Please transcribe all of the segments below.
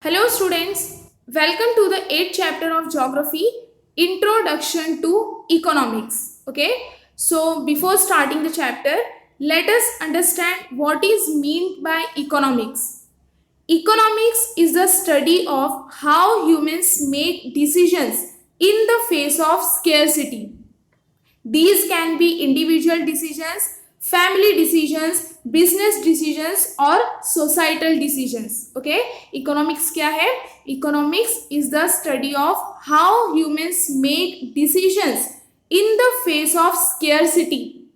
Hello students, welcome to the 8th chapter of Geography, Introduction to Economics. Okay, so before starting the chapter, let us understand what is meant by economics. Economics is the study of how humans make decisions in the face of scarcity. These can be individual decisions, family decisions, business decisions or societal decisions. Okay, economics क्या है? Economics is the study of how humans make decisions in the face of scarcity.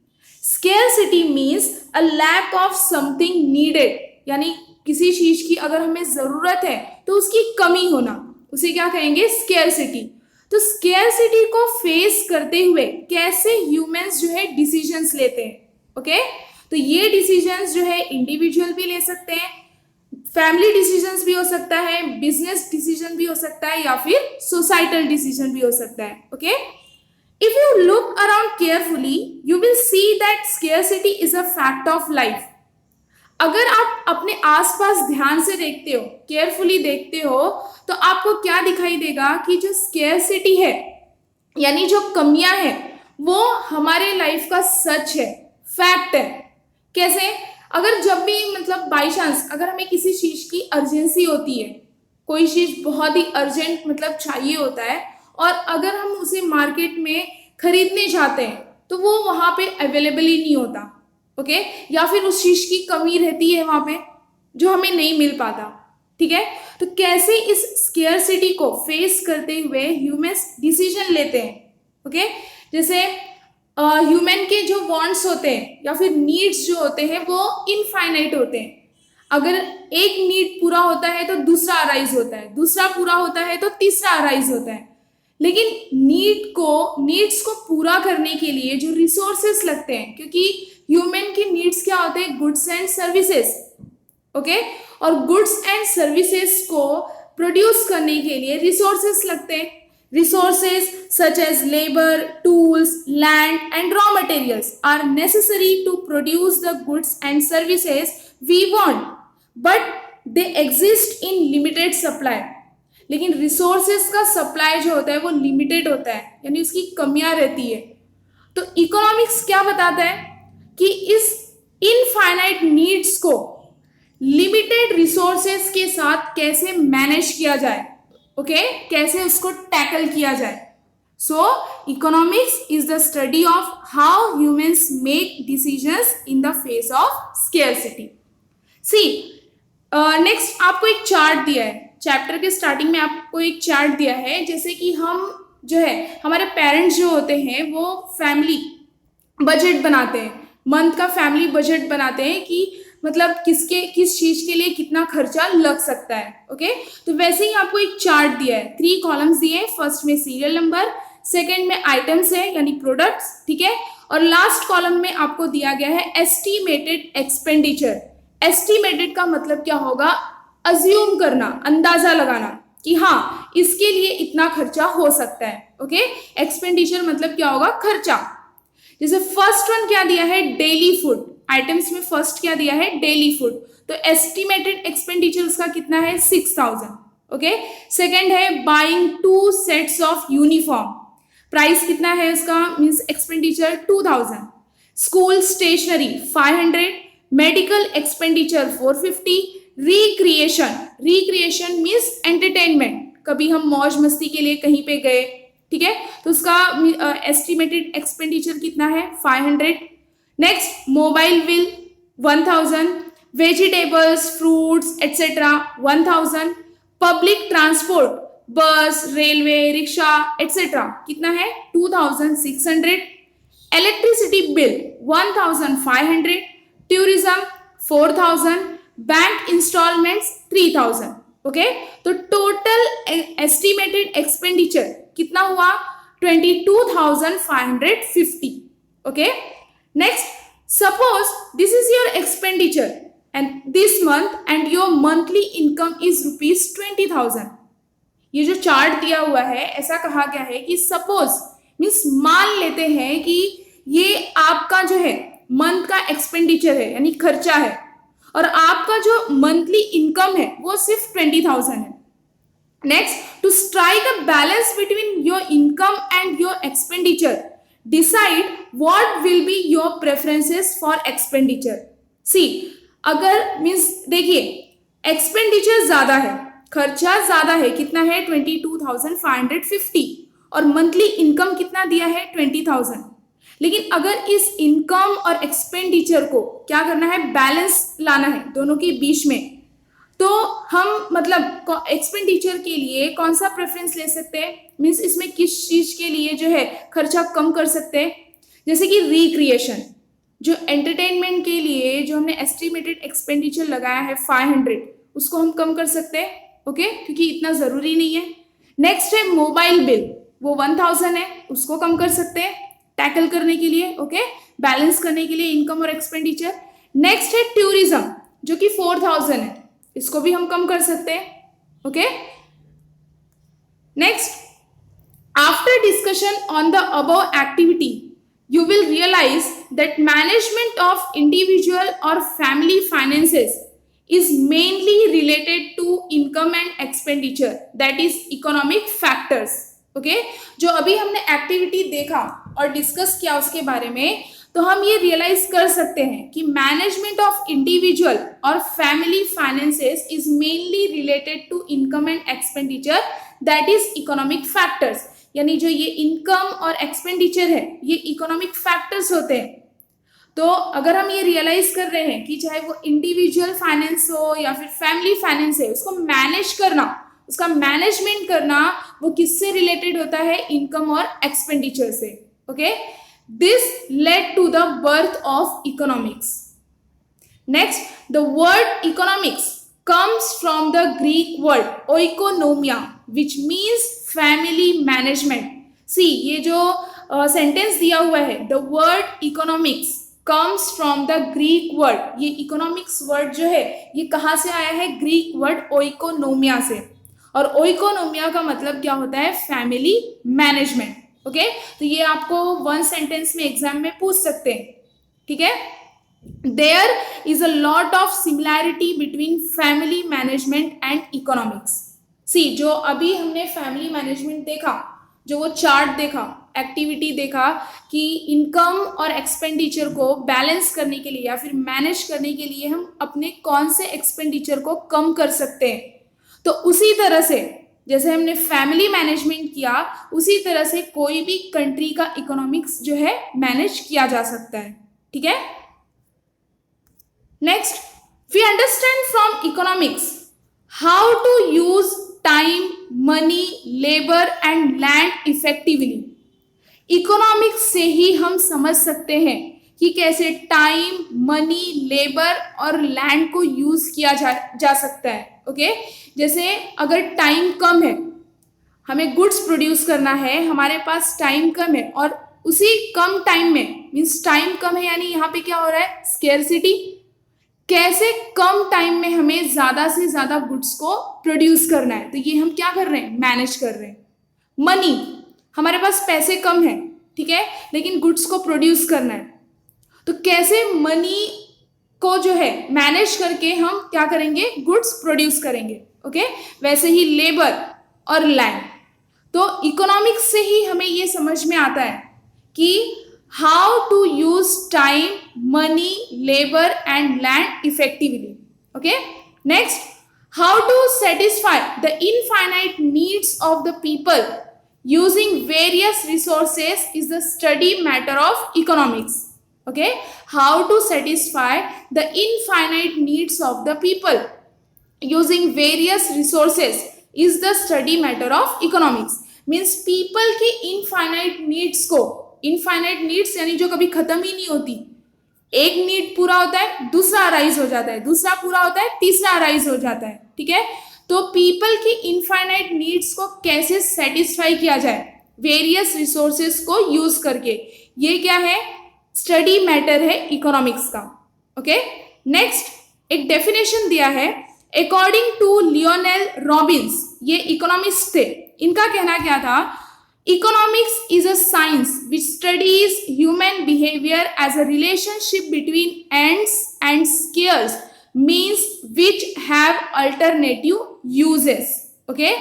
Scarcity means a lack of something needed, यानी किसी चीज की अगर हमें जरूरत है तो उसकी कमी होना, उसे क्या कहेंगे? स्केर्सिटी. तो स्केर्सिटी को फेस करते हुए कैसे ह्यूमंस जो है डिसीजंस लेते हैं. ओके, तो ये डिसीजंस जो है इंडिविजुअल भी ले सकते हैं, फैमिली डिसीजंस भी हो सकता है, बिजनेस डिसीजन भी हो सकता है या फिर सोसाइटल डिसीजन भी हो सकता है. Okay, if you look around carefully you will see that scarcity is a fact of life. अगर आप अपने आसपास ध्यान से देखते हो, केयरफुली देखते हो, तो आपको क्या दिखाई देगा कि जो स्केर्सिटी है यानी जो कमियां हैं वो हमारे लाइफ का सच है, फैक्ट है. कैसे? अगर जब भी मतलब बाई चांस अगर हमें किसी चीज की अर्जेंसी होती है, कोई चीज बहुत ही अर्जेंट मतलब चाहिए होता है और अगर हम उसे मार्केट में खरीदने जाते हैं तो वो वहां पे अवेलेबल ही नहीं होता. ओके, या फिर उस चीज की कमी रहती है वहां पे जो हमें नहीं मिल पाता. ठीक है, तो कैसे इस स्केर्सिटी को फेस करते हुए ह्यूमंस डिसीजन लेते हैं. ओके, जैसे ह्यूमन के जो वांट्स होते हैं या फिर नीड्स जो होते हैं वो इनफाइनाइट होते हैं. अगर एक नीड पूरा होता है तो दूसरा अराइज होता है, दूसरा पूरा होता है तो तीसरा अराइज होता है. लेकिन नीड्स को पूरा करने के लिए जो रिसोर्सेस लगते हैं, क्योंकि ह्यूमन की नीड्स क्या होते हैं? Goods and services. ओके, और गुड्स एंड सर्विसेज को प्रोड्यूस करने के लिए रिसोर्सेस लगते हैं. Resources such as labor, tools, land and raw materials are necessary to produce the goods and services we want, but they exist in limited supply. लेकिन resources का supply जो होता है वो लिमिटेड होता है, यानी उसकी कमियां रहती है. तो इकोनॉमिक्स क्या बताता है कि इस इनफाइनाइट नीड्स को लिमिटेड रिसोर्सेस के साथ कैसे मैनेज किया जाए. ओके, कैसे उसको टैकल किया जाए. So economics is the study of how humans make decisions in the face of scarcity. See next आपको एक चार्ट दिया है, चैप्टर के स्टार्टिंग में आपको एक चार्ट दिया है. जैसे कि हम जो है हमारे पेरेंट्स जो होते हैं वो फैमिली बजट बनाते हैं, मंथ का फैमिली बजट बनाते हैं कि मतलब किस चीज के लिए कितना खर्चा लग सकता है. ओके, तो वैसे ही आपको एक चार्ट दिया है, 3 कॉलम्स दिए हैं. फर्स्ट में सीरियल नंबर, सेकंड में आइटम्स है यानी प्रोडक्ट्स. ठीक है, और लास्ट कॉलम में आपको दिया गया है एस्टिमेटेड एक्सपेंडिचर. एस्टिमेटेड का मतलब क्या होगा? अज्यूम करना, अंदाजा लगाना कि हाँ इसके लिए इतना खर्चा हो सकता है. ओके, एक्सपेंडिचर मतलब क्या होगा? खर्चा. जैसे फर्स्ट वन क्या दिया है? Daily food. आइटम्स में फर्स्ट क्या दिया है? Daily food. तो एस्टिमेटेड एक्सपेंडिचर उसका कितना है? 6000. ओके, सेकंड है buying 2 sets of uniform. Price कितना है उसका? Means expenditure 2000. School stationery 500. Medical expenditure 450. Recreation means entertainment, कभी हम मौज मस्ती के लिए कहीं पे गए. ठीक है, तो उसका एस्टिमेटेड एक्सपेंडिचर कितना है? 500. Next mobile bill 1000. Vegetables, fruits etcetera 1000. Public transport, bus, railway, rickshaw etcetera कितना है? 2600. Electricity bill 1500. Tourism 4000. Bank instalments 3000. Okay, तो टोटल एस्टिमेटेड एक्सपेंडिचर कितना हुआ? 22,550. Okay, next suppose this is your expenditure and this month and your monthly income is ₹20,000. ये जो chart दिया हुआ है ऐसा कहा गया है कि सपोज मीन्स मान लेते हैं कि ये आपका जो है मंथ का एक्सपेंडिचर है यानी खर्चा है और आपका जो मंथली इनकम है वो सिर्फ 20,000 है. Next, to strike a balance between your income and your expenditure, decide what will be your preferences for expenditure. See, अगर मीन्स देखिए एक्सपेंडिचर ज्यादा है, खर्चा ज्यादा है, कितना है 22,550 और मंथली इनकम कितना दिया है 20,000। लेकिन अगर इस इनकम और एक्सपेंडिचर को क्या करना है, बैलेंस लाना है दोनों के बीच में, तो हम मतलब एक्सपेंडिचर के लिए कौन सा प्रेफरेंस ले सकते हैं, मीन्स इसमें किस चीज के लिए जो है खर्चा कम कर सकते हैं। जैसे कि रिक्रिएशन, जो एंटरटेनमेंट के लिए जो हमने एस्टिमेटेड एक्सपेंडिचर लगाया है 500, उसको हम कम कर सकते हैं, ओके, क्योंकि इतना जरूरी नहीं है। नेक्स्ट है मोबाइल बिल, वो 1000 है, उसको कम कर सकते हैं टैकल करने के लिए, ओके, बैलेंस करने के लिए इनकम और एक्सपेंडिचर। नेक्स्ट है टूरिज्म, जो कि 4000 है, इसको भी हम कम कर सकते हैं, okay. Next, after discussion on the above activity, you will realize that management of individual or family finances is mainly related to income and expenditure, that is economic factors, okay। जो अभी हमने एक्टिविटी देखा और discuss किया उसके बारे में, तो हम ये रियलाइज कर सकते हैं कि मैनेजमेंट ऑफ इंडिविजुअल और family finances is mainly related to income and expenditure, that is economic factors. यानी जो ये इनकम और एक्सपेंडिचर है ये इकोनॉमिक फैक्टर्स होते हैं। तो अगर हम ये रियलाइज कर रहे हैं कि चाहे वो इंडिविजुअल फाइनेंस हो या फिर फैमिली फाइनेंस है, उसको मैनेज करना, उसका मैनेजमेंट करना वो किससे रिलेटेड होता है, इनकम और एक्सपेंडिचर से, okay. This led to the birth of economics. Next, the word economics comes from the Greek word oikonomia, which means family management. See, ये जो सेंटेंस दिया हुआ है, the word economics comes from the Greek word, ये economics word जो है ये कहाँ से आया है, ग्रीक वर्ड ओइकोनोमिया से। और ओइकोनोमिया का मतलब क्या होता है, फैमिली मैनेजमेंट, ओके। तो ये आपको वन सेंटेंस में एग्जाम में पूछ सकते हैं, ठीक है। There is a lot of similarity between family management and economics. See, जो अभी हमने फैमिली मैनेजमेंट देखा, जो वो चार्ट देखा, एक्टिविटी देखा कि इनकम और एक्सपेंडिचर को बैलेंस करने के लिए या फिर मैनेज करने के लिए हम अपने कौन से एक्सपेंडिचर को कम कर सकते हैं, तो उसी तरह से जैसे हमने फैमिली मैनेजमेंट किया, उसी तरह से कोई भी कंट्री का इकोनॉमिक्स जो है मैनेज किया जा सकता है, ठीक है। Next, we understand from economics how to use time, money, labor and land effectively. Economics से ही हम समझ सकते हैं कि कैसे टाइम, मनी, लेबर और लैंड को यूज किया जा सकता है, ओके। जैसे अगर टाइम कम है, हमें गुड्स प्रोड्यूस करना है, हमारे पास टाइम कम है और उसी कम टाइम में, मीन्स टाइम कम है यानी यहाँ पे क्या हो रहा है, स्केर्सिटी। कैसे कम टाइम में हमें ज्यादा से ज्यादा गुड्स को प्रोड्यूस करना है, तो ये हम क्या कर रहे हैं, मैनेज कर रहे हैं। मनी, हमारे पास पैसे कम है, ठीक है, लेकिन गुड्स को प्रोड्यूस करना है, तो कैसे मनी को जो है मैनेज करके हम क्या करेंगे, गुड्स प्रोड्यूस करेंगे, ओके। वैसे ही लेबर और लैंड, तो इकोनॉमिक्स से ही हमें ये समझ में आता है कि how to use time, money, labor and land effectively, okay. Next, how to satisfy the infinite needs of the people using various resources is the study matter of economics, okay. How to satisfy the infinite needs of the people using various resources is the study matter of economics. Means people की infinite needs को, infinite needs यानी जो कभी खत्म ही नहीं होती, एक need पूरा होता है दूसरा अराइज हो जाता है, दूसरा पूरा होता है तीसरा अराइज हो जाता है, ठीक है। तो पीपल की इनफाइनाइट नीड्स को कैसे सेटिस्फाई किया जाए, वेरियस रिसोर्सेस को यूज करके, ये क्या है, स्टडी मैटर है इकोनॉमिक्स का, ओके। नेक्स्ट, एक डेफिनेशन दिया है अकॉर्डिंग टू लियोनेल रॉबिन्स, ये इकोनॉमिस्ट थे, इनका कहना क्या था, economics is a science which studies human behavior as a relationship between ends and scarce means which have alternative uses, okay.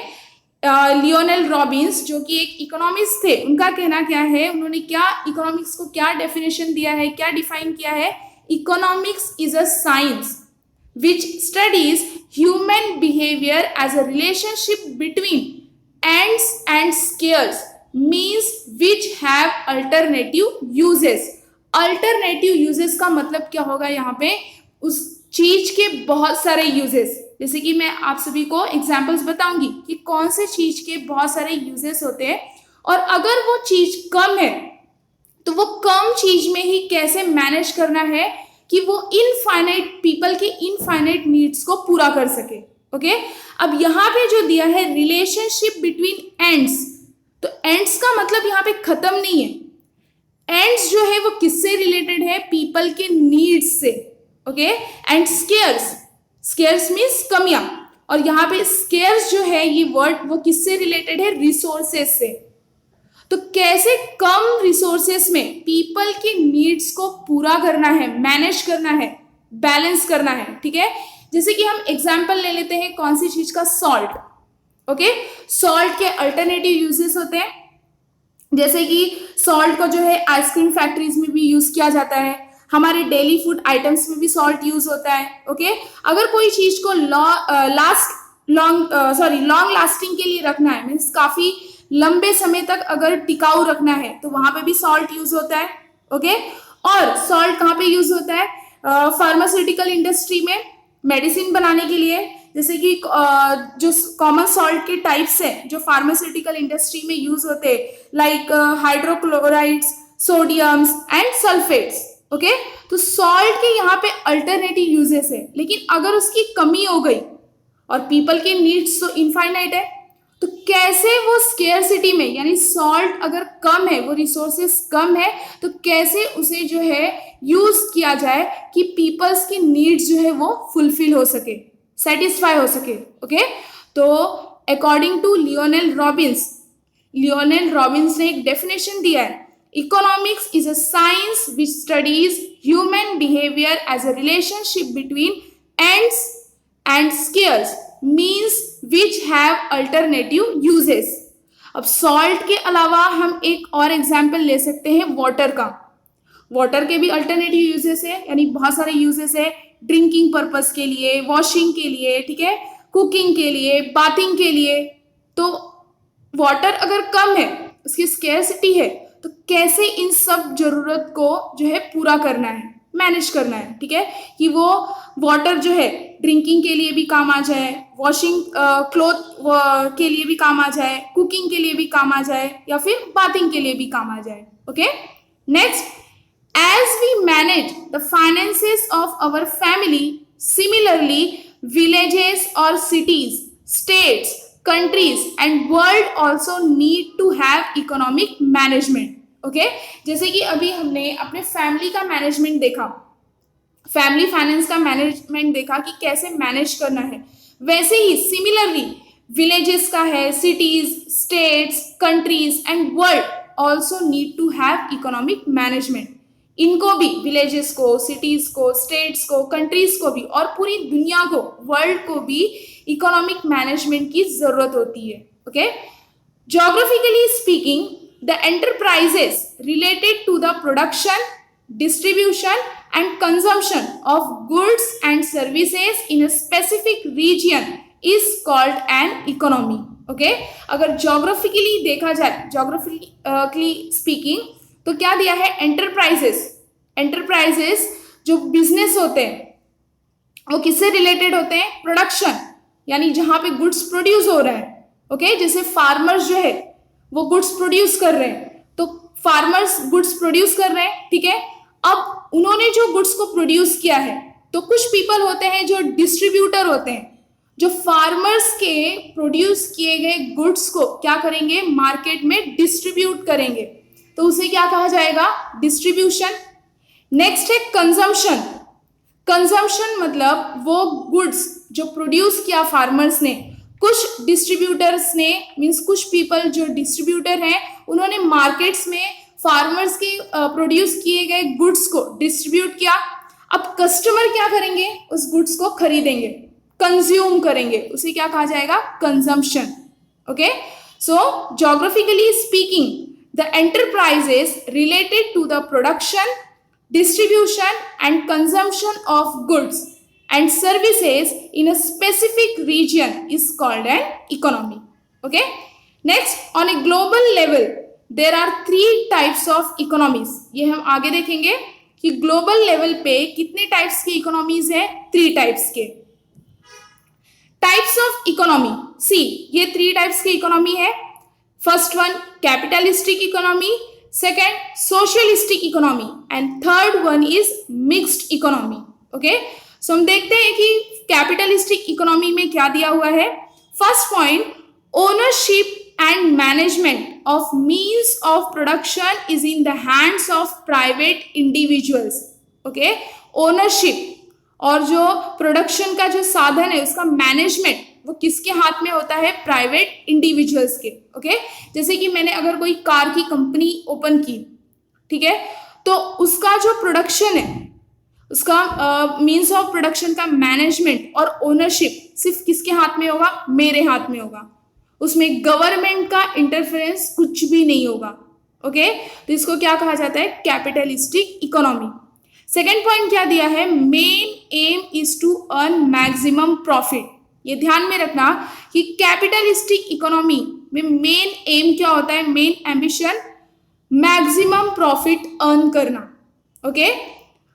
Lionel Robins जो कि एक इकोनॉमिस्ट थे, उनका कहना क्या है, उन्होंने क्या इकोनॉमिक्स को क्या डेफिनेशन दिया है, क्या डिफाइन किया है? Economics is a science which studies human behavior as a relationship between ends and scarce means which have alternative uses. Alternative uses का मतलब क्या होगा यहाँ पे? उस चीज के बहुत सारे यूजेस, जैसे कि मैं आप सभी को एग्जांपल्स बताऊंगी कि कौन से चीज के बहुत सारे यूजेस होते हैं, और अगर वो चीज कम है तो वो कम चीज में ही कैसे मैनेज करना है कि वो इनफाइनाइट पीपल के इनफाइनाइट नीड्स को पूरा कर सके। ओके, अब यहाँ पे जो दिया है रिलेशनशिप बिटवीन एंड्स, तो एंड्स का मतलब यहाँ पे खत्म नहीं है। एंड्स जो है वो किससे रिलेटेड है? पीपल के नीड्स से। Okay, and scarce, scarce means कमियां, और यहाँ पे स्केयर्स जो है ये वर्ड वो किससे रिलेटेड है? रिसोर्सेस से। तो कैसे कम रिसोर्सेस में पीपल के नीड्स को पूरा करना है, मैनेज करना है, बैलेंस करना है। ठीक है, जैसे कि हम एग्जांपल ले लेते हैं कौन सी चीज का? सॉल्ट। ओके, सॉल्ट के अल्टरनेटिव यूजेस होते हैं, जैसे कि सॉल्ट को जो है आइसक्रीम फैक्ट्रीज में भी यूज किया जाता है, हमारे डेली फूड आइटम्स में भी सॉल्ट यूज होता है। ओके, अगर कोई चीज को लॉन्ग लास्टिंग के लिए रखना है, मीन्स काफी लंबे समय तक अगर टिकाऊ रखना है, तो वहां पे भी सॉल्ट यूज होता है। ओके, और सॉल्ट कहाँ पे यूज होता है? फार्मास्यूटिकल इंडस्ट्री में मेडिसिन बनाने के लिए, जैसे कि जो कॉमन सॉल्ट के टाइप्स है जो फार्मास्यूटिकल इंडस्ट्री में यूज होते हैं, like hydrochlorides, sodiums and sulphates. Okay, तो सॉल्ट के यहाँ पे अल्टरनेटिव यूजेस है, लेकिन अगर उसकी कमी हो गई और पीपल के नीड्स तो इनफाइनाइट है, तो कैसे वो स्केयरसिटी में, यानी सॉल्ट अगर कम है, वो रिसोर्सेस कम है, तो कैसे उसे जो है यूज किया जाए कि पीपल्स की नीड्स जो है वो फुलफिल हो सके, सेटिस्फाई हो सके। ओके, तो अकॉर्डिंग टू लियोनेल रॉबिन्स ने एक डेफिनेशन दिया है, economics is a science which studies human behaviour as a relationship between ends and scarce means which have alternative uses. अब सॉल्ट के अलावा हम एक और एग्जाम्पल ले सकते हैं वाटर का। वाटर के भी अल्टरनेटिव यूजेस है, यानी बहुत सारे यूजेस है, ड्रिंकिंग पर्पस के लिए, वॉशिंग के लिए, ठीक है, कुकिंग के लिए, बाथिंग के लिए। तो वाटर अगर कम है, उसकी स्केर्सिटी है, तो कैसे इन सब जरूरत को जो है पूरा करना है, मैनेज करना है। ठीक है, कि वो वाटर जो है ड्रिंकिंग के लिए भी काम आ जाए, वॉशिंग क्लोथ के लिए भी काम आ जाए, कुकिंग के लिए भी काम आ जाए, या फिर बाथिंग के लिए भी काम आ जाए। Okay, next, as we manage the finances of our family, similarly villages or cities, states, countries and world also need to have economic management. Okay, जैसे कि अभी हमने अपने फैमिली का मैनेजमेंट देखा, फैमिली फाइनेंस का मैनेजमेंट देखा कि कैसे मैनेज करना है, वैसे ही सिमिलरली विलेजेस का है, cities, states, countries and world also need to have economic management. इनको भी, विलेजेस को, सिटीज को, स्टेट्स को, कंट्रीज को भी, और पूरी दुनिया को, वर्ल्ड को भी इकोनॉमिक मैनेजमेंट की जरूरत होती है। Okay, geographically speaking, the enterprises related to the production, distribution and consumption of goods and services in a specific region is called an economy. Okay, अगर geographically देखा जाए, geographically speaking, तो क्या दिया है? एंटरप्राइजेस जो बिजनेस होते हैं वो किससे रिलेटेड होते हैं? प्रोडक्शन, यानी जहां पे गुड्स प्रोड्यूस हो रहा है। ओके, जैसे फार्मर्स जो है वो गुड्स प्रोड्यूस कर रहे हैं, तो फार्मर्स गुड्स प्रोड्यूस कर रहे हैं। ठीक है, अब उन्होंने जो गुड्स को प्रोड्यूस किया है, तो कुछ पीपल होते हैं जो डिस्ट्रीब्यूटर होते हैं, जो फार्मर्स के प्रोड्यूस किए गए गुड्स को क्या करेंगे? मार्केट में डिस्ट्रीब्यूट करेंगे, तो उसे क्या कहा जाएगा? डिस्ट्रीब्यूशन। नेक्स्ट है कंजम्पशन। कंजम्पशन मतलब वो गुड्स जो प्रोड्यूस किया फार्मर्स ने, कुछ डिस्ट्रीब्यूटर्स ने, मीन्स कुछ पीपल जो डिस्ट्रीब्यूटर हैं, उन्होंने मार्केट्स में फार्मर्स के प्रोड्यूस किए गए गुड्स को डिस्ट्रीब्यूट किया। अब कस्टमर क्या करेंगे? उस गुड्स को खरीदेंगे, कंज्यूम करेंगे, उसे क्या कहा जाएगा? Consumption. Okay, so geographically speaking, the enterprises related to the production, distribution and consumption of goods and services in a specific region is called an economy. Okay, next, on a global level there are 3 types of economies. ये हम आगे देखेंगे कि global level पे कितने types की economies है, 3 types के. टाइप्स ऑफ इकोनॉमी, सी ये 3 टाइप्स की इकोनॉमी है. First one capitalistic economy, second socialistic economy and third one is mixed economy. Okay, so हम देखते हैं कि कैपिटलिस्टिक इकोनॉमी में क्या दिया हुआ है. First point, ownership and management of means of production is in the hands of private individuals. Okay, ownership और जो प्रोडक्शन का जो साधन है उसका मैनेजमेंट वो किसके हाथ में होता है, प्राइवेट इंडिविजुअल्स के. ओके, जैसे कि मैंने अगर कोई कार की कंपनी ओपन की, ठीक है, तो उसका जो प्रोडक्शन है उसका मीन्स ऑफ प्रोडक्शन का मैनेजमेंट और ओनरशिप सिर्फ किसके हाथ में होगा, मेरे हाथ में होगा. उसमें गवर्नमेंट का इंटरफेरेंस कुछ भी नहीं होगा. ओके, तो इसको क्या कहा जाता है, कैपिटलिस्टिक इकोनॉमी. सेकेंड पॉइंट क्या दिया है, main aim is to earn maximum profit. ये ध्यान में रखना कि कैपिटलिस्टिक इकोनॉमी में मेन एम क्या होता है, main ambition maximum profit earn करना. Okay,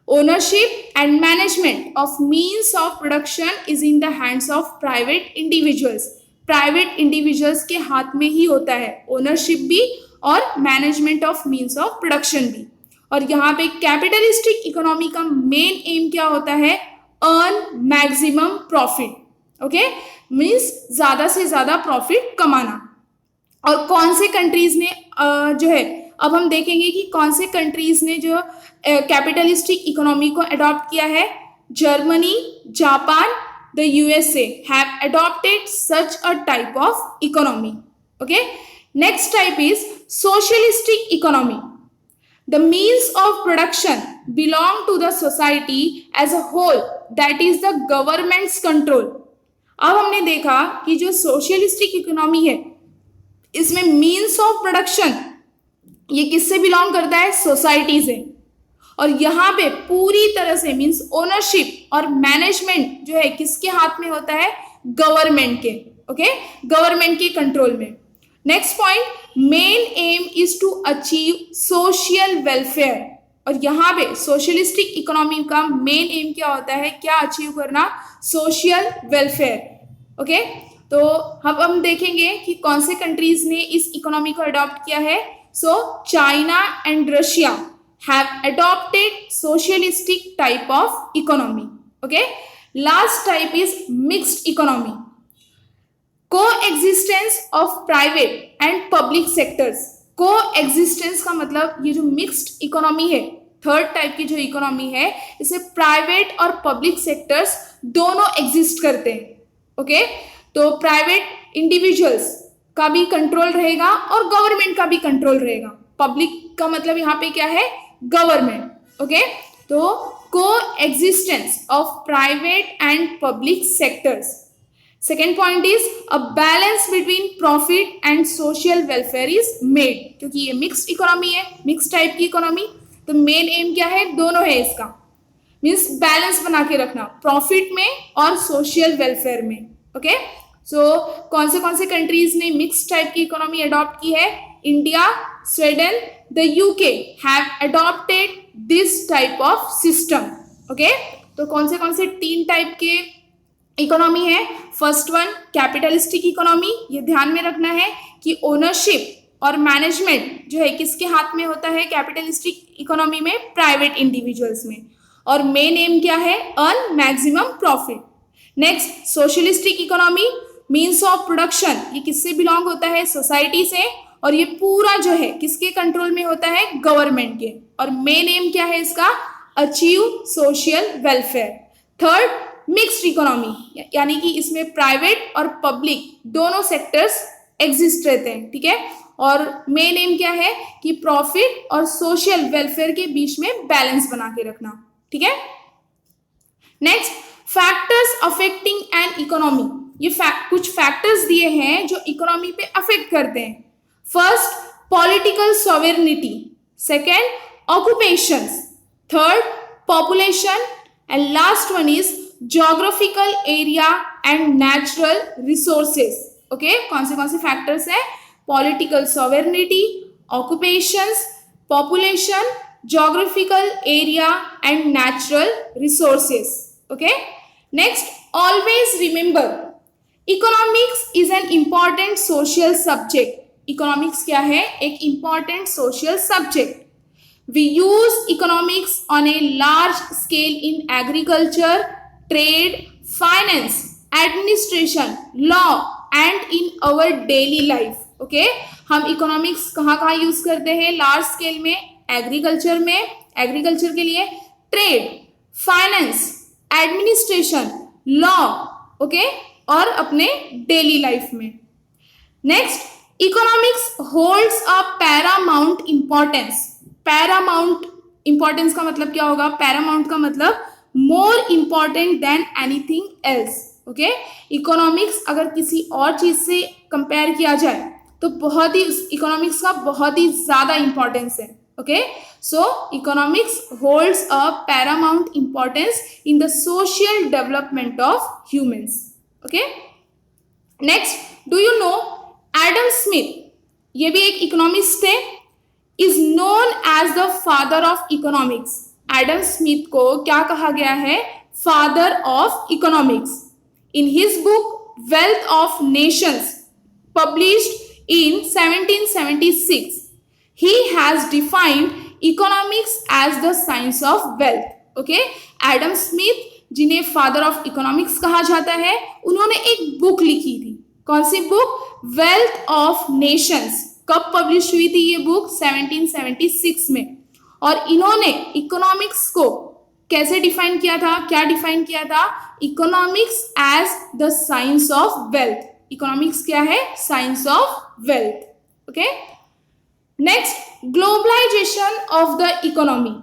ownership and management of means of production is in the hands of private individuals. Private individuals के हाथ में ही होता है ओनरशिप भी और management of means of production भी. और यहाँ पे कैपिटलिस्टिक इकोनॉमी का मेन एम क्या होता है, earn maximum profit. Okay, means ज्यादा से ज्यादा प्रॉफिट कमाना. और कौन से कंट्रीज ने जो है, अब हम देखेंगे कि कौन से कंट्रीज ने जो कैपिटलिस्टिक इकोनॉमी को अडॉप्ट किया है. Germany, Japan, the USA have adopted such a type of economy. Okay, next type is socialistic economy. The means of production belong to the society as a whole, that is the government's control. अब हमने देखा कि जो socialistic economy है इसमें means of production ये किससे belong करता है, सोसाइटी से. और यहाँ पे पूरी तरह से मीन्स ओनरशिप और मैनेजमेंट जो है किसके हाथ में होता है, गवर्नमेंट के. ओके, गवर्नमेंट के कंट्रोल में. Next point, main aim is to achieve social welfare. और यहाँ पे सोशलिस्टिक इकोनॉमी का मेन एम क्या होता है, क्या अचीव करना, सोशल वेलफेयर. ओके, तो अब हम देखेंगे कि कौन से कंट्रीज ने इस इकोनॉमी को अडॉप्ट किया है. So China and Russia have adopted socialistic type of economy. Okay, last type is mixed economy. Coexistence of private and public sectors. Coexistence का मतलब ये जो mixed economy है, थर्ड टाइप की जो इकोनॉमी है, इसे प्राइवेट और पब्लिक सेक्टर्स दोनों एग्जिस्ट करते हैं. ओके, तो प्राइवेट इंडिविजुअल्स का भी कंट्रोल रहेगा और गवर्नमेंट का भी कंट्रोल रहेगा. पब्लिक का मतलब यहाँ पे क्या है, गवर्नमेंट. ओके, तो को existence of private and public sectors. Second point is a balance between profit and social welfare is made. क्योंकि ये मिक्स्ड इकोनॉमी है, मिक्स टाइप की इकोनॉमी, तो मेन एम क्या है, दोनों है इसका, मीन्स बैलेंस बना के रखना प्रॉफिट में और सोशल वेलफेयर में. ओके, सो कौन से कंट्रीज ने मिक्स टाइप की इकोनॉमी अडॉप्ट की है, India, Sweden, the UK have adopted this type of system. Okay, तो कौन से 3 टाइप के इकोनॉमी है. फर्स्ट वन कैपिटलिस्टिक इकोनॉमी, ये ध्यान में रखना है कि ओनरशिप और मैनेजमेंट जो है किसके हाथ में होता है, कैपिटलिस्टिक इकोनॉमी में प्राइवेट इंडिविजुअल्स में. और मेन एम क्या है, earn maximum profit. Next socialistic economy, means of production ये किससे बिलोंग होता है, सोसाइटी से. और ये पूरा जो है किसके कंट्रोल में होता है, गवर्नमेंट के. और मेन एम क्या है इसका, achieve social welfare. Third mixed economy, यानी कि इसमें प्राइवेट और पब्लिक दोनों सेक्टर्स एग्जिस्ट रहते हैं. ठीक है, और मेन एम क्या है कि प्रॉफिट और सोशल वेलफेयर के बीच में बैलेंस बना के रखना. ठीक है, next factors affecting an economy, ये कुछ फैक्टर्स दिए हैं जो इकोनॉमी पे अफेक्ट करते हैं. First, political sovereignty. Second, occupations. Third, population. And last one is geographical area and natural resources. Okay, कौन से फैक्टर्स है? Political sovereignty, occupations, population, geographical area and natural resources. Okay, next, always remember economics is an important social subject. Economics क्या है? एक important social subject. We use economics on a large scale in agriculture, trade, finance, administration, law and in our daily life. Okay? हम economics कहाँ use करते हैं? Large scale में, agriculture में, agriculture के लिए, trade, finance, administration, law, okay, और अपने डेली लाइफ में. Next, economics holds a Paramount importance. Paramount importance का मतलब क्या होगा? पैरामाउंट का मतलब more important than anything else. Okay, economics अगर किसी और चीज से कंपेयर किया जाए तो बहुत ही इकोनॉमिक्स का बहुत ही ज्यादा इंपॉर्टेंस है. Okay, so economics holds a Paramount importance in the social development of humans. Okay, next, do you know Adam Smith, ये भी एक इकोनॉमिस्ट है, is known as the father of economics. Adam Smith को क्या कहा गया है? Father of economics. In his book wealth of Nations published in 1776, he has defined economics as the science of wealth. Okay, Adam Smith जिन्हें father of economics कहा जाता है, उन्होंने एक बुक लिखी थी. कौन सी बुक? Wealth of Nations. कब पब्लिश हुई थी ये बुक? 1776 में. और इन्होंने इकोनॉमिक्स को कैसे डिफाइन किया था? क्या डिफाइन किया था? Economics as the science of wealth. Economics क्या है? Science of wealth. Okay, next, globalisation of the economy.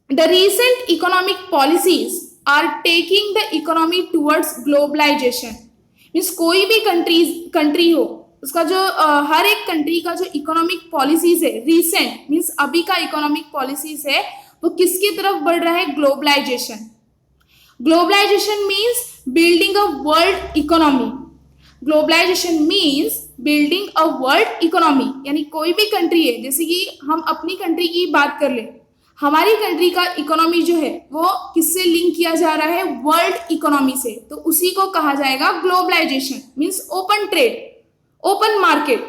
The recent economic policies are taking the economy towards globalisation. Means कोई भी कंट्री हो, उसका जो हर एक कंट्री का जो इकोनॉमिक पॉलिसीज है, रीसेंट मीन्स अभी का इकोनॉमिक पॉलिसीज है, वो किसकी तरफ बढ़ रहा है? Globalisation. Globalisation means building a world economy. Globalisation means building a world economy. यानी कोई भी कंट्री है, जैसे कि हम अपनी कंट्री की बात कर ले, हमारी कंट्री का इकोनॉमी जो है वो किससे लिंक किया जा रहा है? वर्ल्ड इकोनॉमी से. तो उसी को कहा जाएगा globalisation. Means open trade, open market.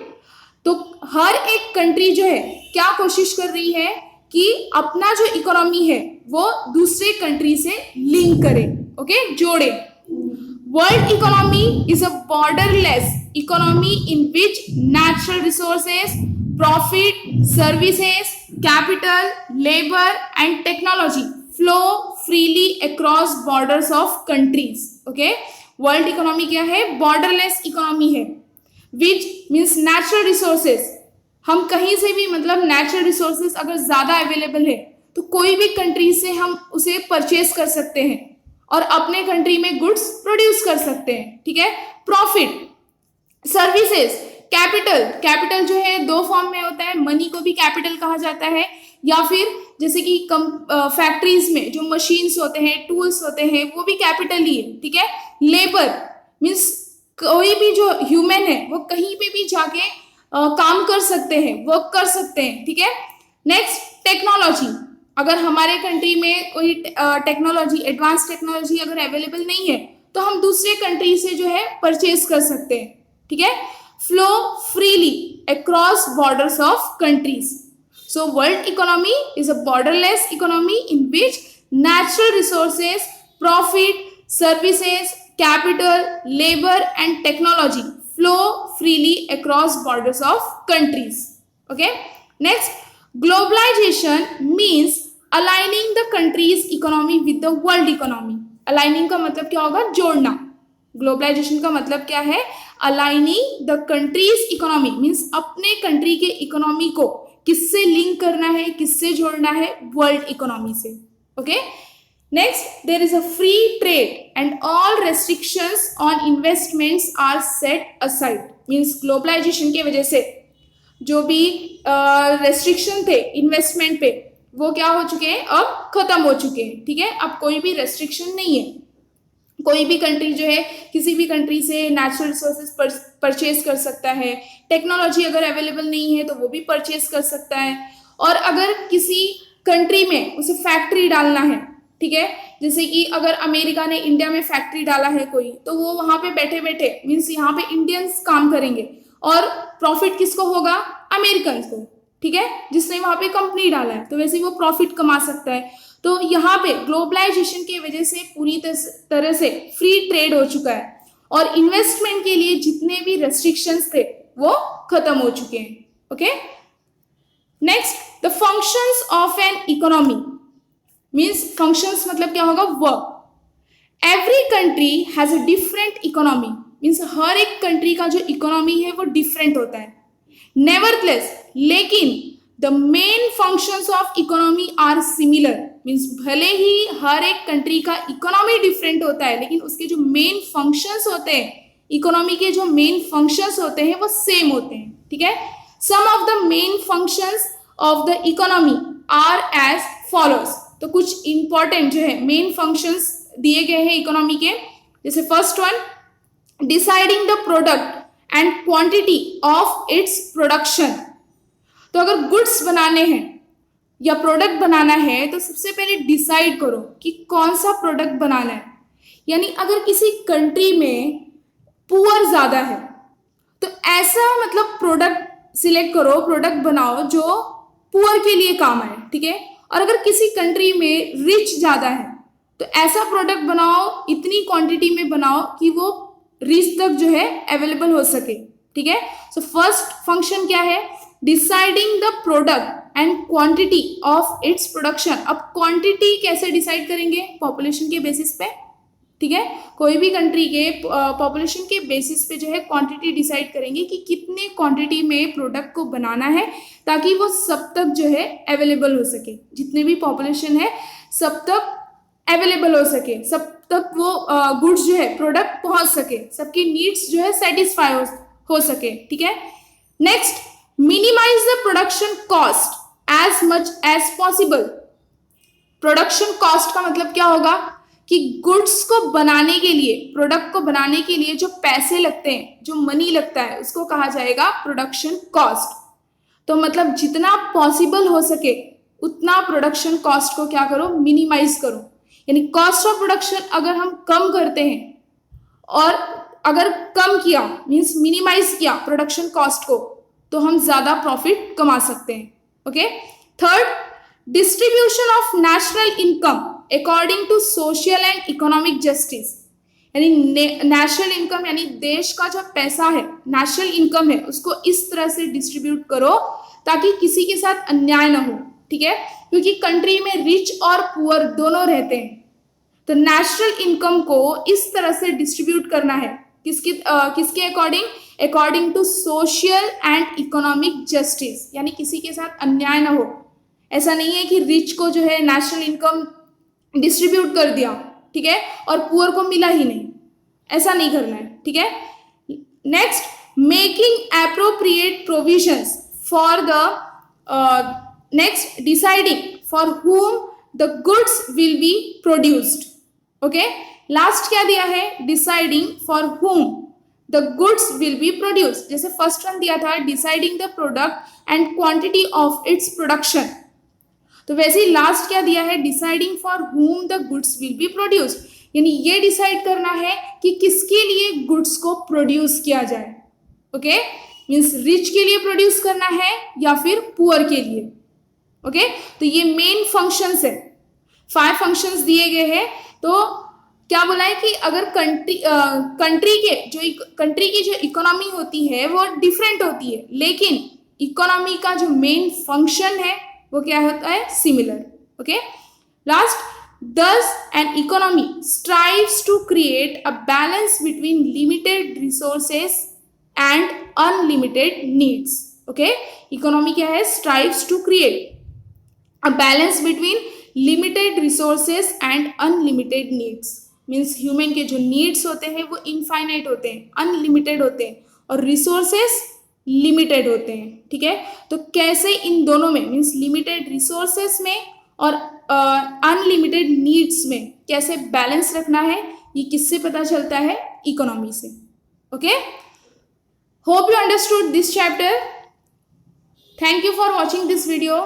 तो हर एक कंट्री जो है क्या कोशिश कर रही है कि अपना जो इकोनॉमी है वो दूसरे कंट्री से लिंक करे. ओके, जोड़े. World economy is a borderless economy in which natural resources, profit, services, capital, labour and technology flow freely across borders of countries. Okay, world economy क्या है? बॉर्डरलेस इकोनॉमी है. Which means natural resources, हम कहीं से भी, मतलब natural resources अगर ज्यादा अवेलेबल है तो कोई भी कंट्री से हम उसे परचेज कर सकते हैं और अपने कंट्री में गुड्स प्रोड्यूस कर सकते हैं. ठीक है. Profit, services, capital. कैपिटल जो है दो फॉर्म में होता है, मनी को भी कैपिटल कहा जाता है, या फिर जैसे कि फैक्ट्रीज में जो मशीन्स होते हैं, टूल्स होते हैं, वो भी कैपिटल ही है. ठीक है. लेबर मीन्स कोई भी जो ह्यूमन है वो कहीं पे भी जाके काम कर सकते हैं, वर्क कर सकते हैं. ठीक है. Next, technology. अगर हमारे कंट्री में कोई टेक्नोलॉजी, एडवांस टेक्नोलॉजी अगर अवेलेबल नहीं है तो हम दूसरे कंट्री से जो है परचेज कर सकते हैं. ठीक है. Flow freely across borders of countries. So world economy is a borderless economy in which natural resources, profit, services, capital, labor and technology flow freely across borders of countries. Okay, next, globalization means aligning the country's economy with the world economy. aligning का मतलब क्या होगा? जोड़ना. globalization का मतलब क्या है? aligning the country's economy means अपने कंट्री के इकोनॉमी को किससे लिंक करना है, किससे जोड़ना है? वर्ल्ड इकोनॉमी से. Okay, Next, there is a free trade and all restrictions on investments are set aside. Means globalisation की वजह से जो भी रेस्ट्रिक्शन थे इन्वेस्टमेंट पे वो क्या हो चुके हैं, अब खत्म हो चुके हैं. ठीक है, अब कोई भी रेस्ट्रिक्शन नहीं है. कोई भी कंट्री जो है किसी भी कंट्री से नेचुरल रिसोर्सेज परचेज कर सकता है. टेक्नोलॉजी अगर अवेलेबल नहीं है तो वो भी परचेज कर सकता है. और अगर किसी कंट्री में उसे फैक्ट्री डालना है, ठीक है, जैसे कि अगर अमेरिका ने इंडिया में फैक्ट्री डाला है कोई, तो वो वहां पे बैठे बैठे मीन्स यहाँ पे इंडियंस काम करेंगे और प्रॉफिट किसको होगा, अमेरिकन को. ठीक है, जिसने वहां पे कंपनी डाला है तो वैसे ही वो प्रॉफिट कमा सकता है. तो यहाँ पे ग्लोबलाइजेशन की वजह से पूरी तरह से फ्री ट्रेड हो चुका है और इन्वेस्टमेंट के लिए जितने भी रेस्ट्रिक्शंस थे वो खत्म हो चुके हैं. Okay, next, the functions of an economy. Means functions मतलब क्या होगा, work. Every country has a different economy. Means हर एक कंट्री का जो इकोनॉमी है वो डिफरेंट होता है. नेवरदलेस, लेकिन the main functions of economy are similar. Means भले ही हर एक कंट्री का इकोनॉमी डिफरेंट होता है लेकिन उसके जो मेन फंक्शंस होते हैं, इकोनॉमी के जो मेन फंक्शंस होते हैं वो सेम होते हैं. ठीक है, some of the main functions of the economy are as follows. तो कुछ इंपॉर्टेंट जो है मेन फंक्शंस दिए गए हैं इकोनॉमी के. जैसे first one, deciding the product and quantity of its production. तो अगर गुड्स बनाने हैं या प्रोडक्ट बनाना है तो सबसे पहले डिसाइड करो कि कौन सा प्रोडक्ट बनाना है. यानी अगर किसी कंट्री में पुअर ज्यादा है तो ऐसा मतलब प्रोडक्ट सिलेक्ट करो, प्रोडक्ट बनाओ जो पुअर के लिए काम आए. ठीक है, और अगर किसी कंट्री में रिच ज्यादा है तो ऐसा प्रोडक्ट बनाओ, इतनी क्वांटिटी में बनाओ कि वो रिच तक जो है अवेलेबल हो सके. ठीक है, सो फर्स्ट फंक्शन क्या है, deciding the product and quantity of its production. अब क्वांटिटी कैसे डिसाइड करेंगे, पॉपुलेशन के बेसिस पे. ठीक है, कोई भी कंट्री के पॉपुलेशन के बेसिस पे जो है क्वांटिटी डिसाइड करेंगे कि कितने क्वांटिटी में प्रोडक्ट को बनाना है ताकि वो सब तक जो है अवेलेबल हो सके. जितने भी पॉपुलेशन है सब तक अवेलेबल हो सके, सब तक वो गुड्स जो है प्रोडक्ट पहुंच सके, सबकी नीड्स जो है सेटिस्फाई हो सके. ठीक है, next, minimise the production cost as much as possible. Production cost का मतलब क्या होगा कि गुड्स को बनाने के लिए, प्रोडक्ट को बनाने के लिए जो पैसे लगते हैं, जो मनी लगता है, उसको कहा जाएगा प्रोडक्शन कॉस्ट. तो मतलब जितना पॉसिबल हो सके उतना प्रोडक्शन कॉस्ट को क्या करो, मिनिमाइज करो. यानी कॉस्ट ऑफ प्रोडक्शन अगर हम कम करते हैं और अगर कम किया मीन्स मिनिमाइज किया प्रोडक्शन कॉस्ट को तो हम ज्यादा प्रॉफिट कमा सकते हैं. Okay, third, distribution of national income according to social and economic justice. यानी नेशनल इनकम यानी देश का जो पैसा है, नेशनल इनकम है, उसको इस तरह से डिस्ट्रीब्यूट करो ताकि किसी के साथ अन्याय ना हो. ठीक है, क्योंकि कंट्री में रिच और पुअर दोनों रहते हैं तो नेशनल इनकम को इस तरह से डिस्ट्रीब्यूट करना है किसके according, according to social and economic justice. यानी किसी के साथ अन्याय ना हो. ऐसा नहीं है कि रिच को जो है नेशनल इनकम डिस्ट्रीब्यूट कर दिया, ठीक है, और पुअर को मिला ही नहीं, ऐसा नहीं करना है. ठीक है, next, making appropriate provisions for the next, deciding for whom the goods will be produced. Okay, last क्या दिया है, deciding for whom the goods will be produced. जैसे फर्स्ट वन दिया था deciding the product and quantity of its production, तो वैसे ही last क्या दिया है, deciding for whom the goods will be produced. यानी ये डिसाइड करना है कि किसके लिए गुड्स को प्रोड्यूस किया जाए. ओके, मीन्स रिच के लिए प्रोड्यूस करना है या फिर पुअर के लिए. ओके, तो ये मेन फंक्शंस है, 5 फंक्शंस दिए गए हैं. तो क्या बोला है कि अगर कंट्री की जो इकोनॉमी होती है वो डिफरेंट होती है लेकिन इकोनॉमी का जो मेन फंक्शन है वो क्या होता है, similar. Okay, last, thus an economy strives to create a balance between limited resources and unlimited needs. Okay, economy क्या है, strives to create a balance between limited resources and unlimited needs, means human के जो needs होते हैं वो infinite होते हैं, unlimited होते हैं, और रिसोर्सेज लिमिटेड होते हैं, ठीक है। तो कैसे इन दोनों में, मीन्स लिमिटेड रिसोर्सेज में और अनलिमिटेड नीड्स में कैसे बैलेंस रखना है, ये किससे पता चलता है? इकोनॉमी से। Okay, hope you understood this chapter. Thank you for watching this video.